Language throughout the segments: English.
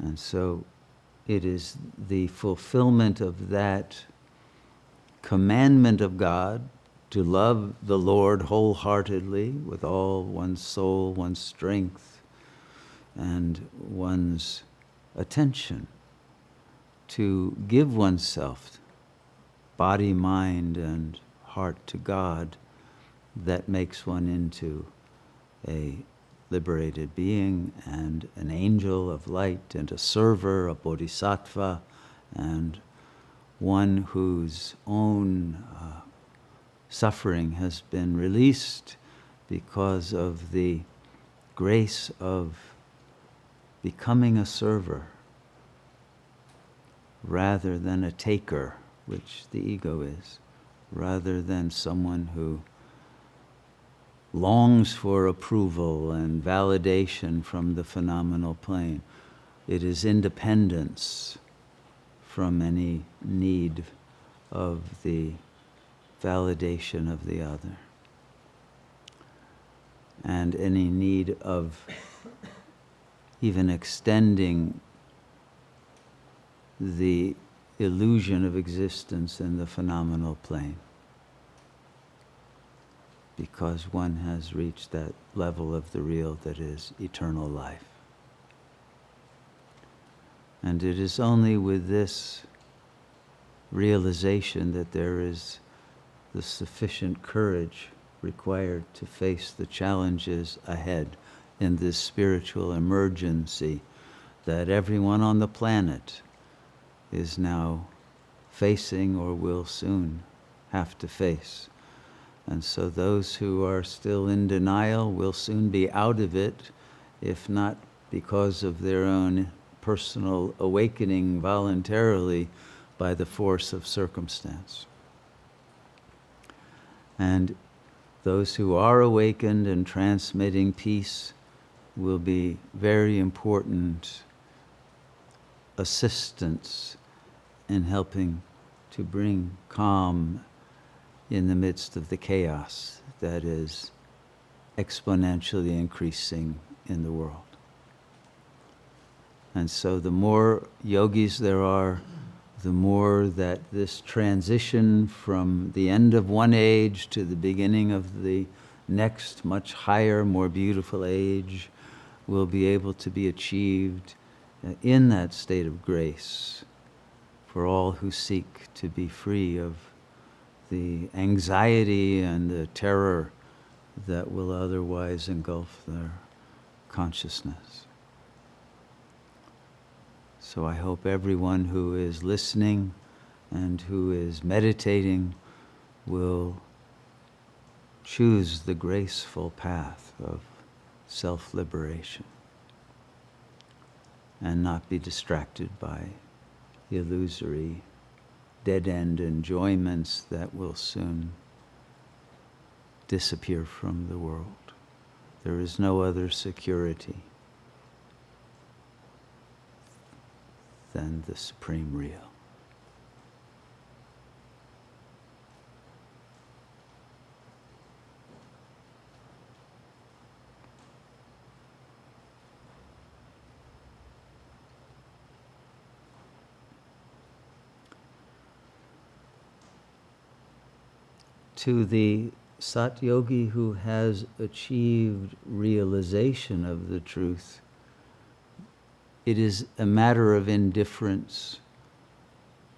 And so it is the fulfillment of that commandment of God to love the Lord wholeheartedly with all one's soul, one's strength, and one's attention, to give oneself, body, mind, and heart to God, that makes one into a liberated being and an angel of light and a server, a bodhisattva, and one whose own suffering has been released because of the grace of becoming a server rather than a taker, which the ego is, rather than someone who longs for approval and validation from the phenomenal plane. It is independence from any need of the validation of the other, and any need of even extending the illusion of existence in the phenomenal plane, because one has reached that level of the real that is eternal life. And it is only with this realization that there is the sufficient courage required to face the challenges ahead in this spiritual emergency that everyone on the planet is now facing or will soon have to face. And so those who are still in denial will soon be out of it, if not because of their own personal awakening voluntarily, by the force of circumstance. And those who are awakened and transmitting peace will be very important assistants in helping to bring calm in the midst of the chaos that is exponentially increasing in the world. And so the more yogis there are, the more that this transition from the end of one age to the beginning of the next, much higher, more beautiful age will be able to be achieved in that state of grace for all who seek to be free of the anxiety and the terror that will otherwise engulf their consciousness. So I hope everyone who is listening and who is meditating will choose the graceful path of self-liberation and not be distracted by illusory dead-end enjoyments that will soon disappear from the world. There is no other security than the supreme real. To the Sat Yogi who has achieved realization of the truth, it is a matter of indifference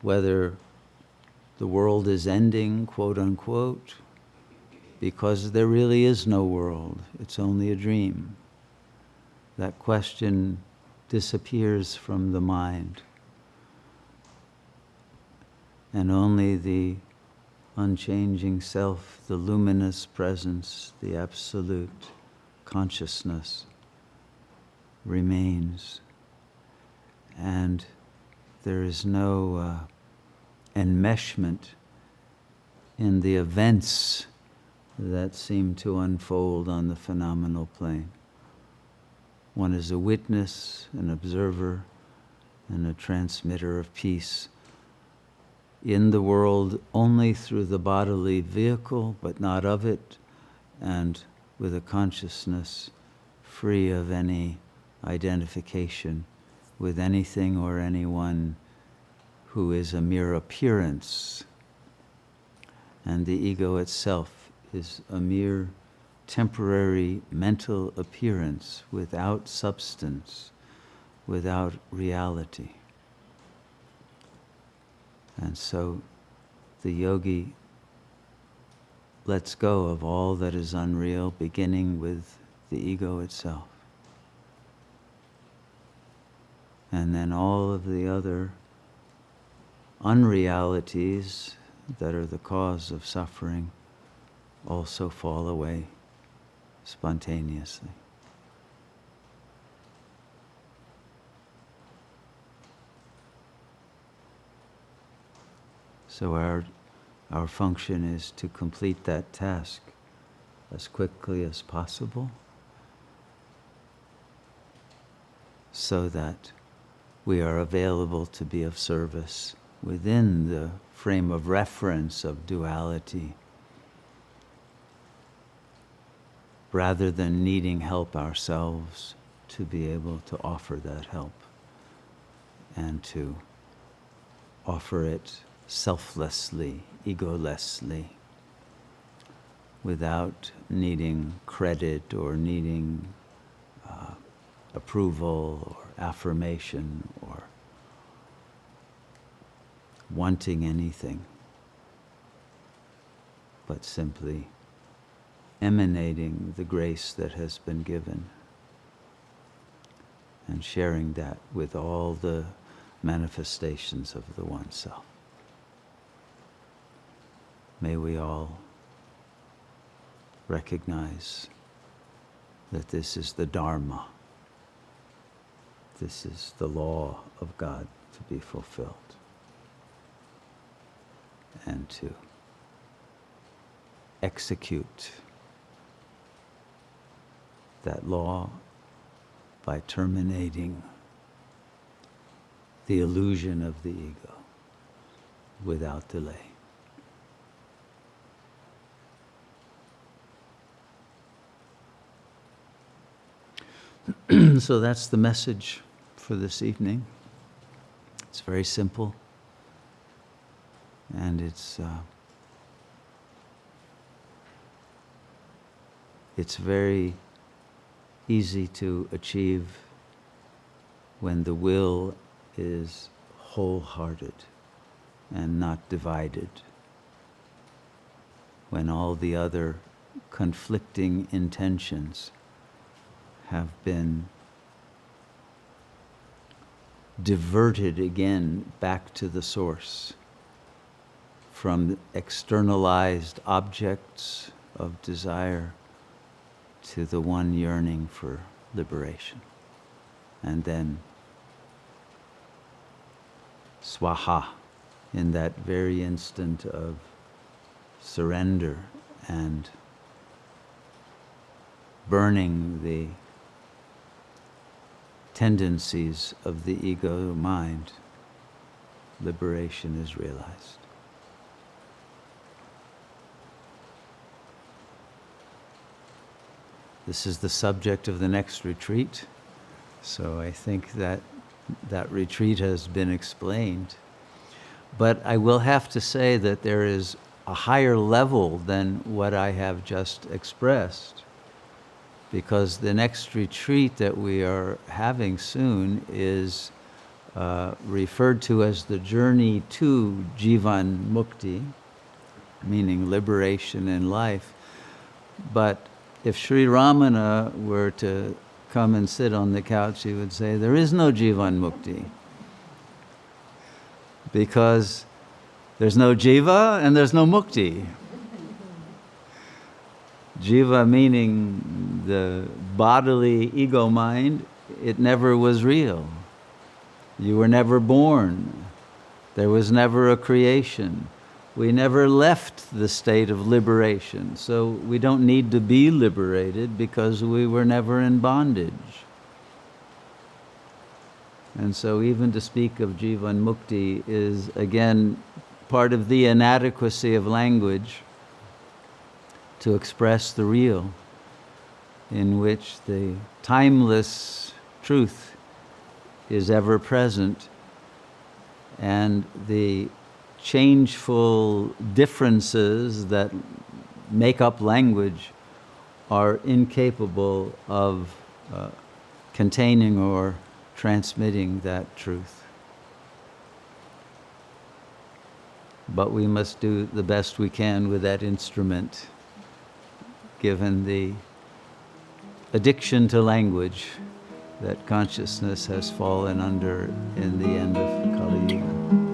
whether the world is ending, quote unquote, because there really is no world. It's only a dream. That question disappears from the mind. And only the unchanging self, the luminous presence, the absolute consciousness remains. And there is no enmeshment in the events that seem to unfold on the phenomenal plane. One is a witness, an observer, and a transmitter of peace in the world only through the bodily vehicle, but not of it, and with a consciousness free of any identification with anything or anyone who is a mere appearance. And the ego itself is a mere temporary mental appearance without substance, without reality. And so the yogi lets go of all that is unreal, beginning with the ego itself. And then all of the other unrealities that are the cause of suffering also fall away spontaneously. So our function is to complete that task as quickly as possible, so that we are available to be of service within the frame of reference of duality, rather than needing help ourselves to be able to offer that help and to offer it selflessly, egolessly, without needing credit or needing approval or affirmation or wanting anything, but simply emanating the grace that has been given and sharing that with all the manifestations of the One Self. May we all recognize that this is the dharma. This is the law of God to be fulfilled, and to execute that law by terminating the illusion of the ego without delay. So that's the message for this evening. It's very simple, and it's very easy to achieve when the will is wholehearted and not divided, when all the other conflicting intentions have been diverted again back to the source from externalized objects of desire to the one yearning for liberation. And then swaha, in that very instant of surrender and burning the tendencies of the ego mind, liberation is realized. This is the subject of the next retreat, so I think that that retreat has been explained. But I will have to say that there is a higher level than what I have just expressed, because the next retreat that we are having soon is referred to as the journey to Jivan Mukti, meaning liberation in life. But if Sri Ramana were to come and sit on the couch, he would say, there is no Jivan Mukti, because there's no Jiva and there's no Mukti. Jiva meaning the bodily ego mind, it never was real. You were never born. There was never a creation. We never left the state of liberation. So we don't need to be liberated because we were never in bondage. And so even to speak of Jivan Mukti is again part of the inadequacy of language to express the real, in which the timeless truth is ever present, and the changeful differences that make up language are incapable of containing or transmitting that truth. But we must do the best we can with that instrument, given the addiction to language that consciousness has fallen under in the end of Kali Yuga.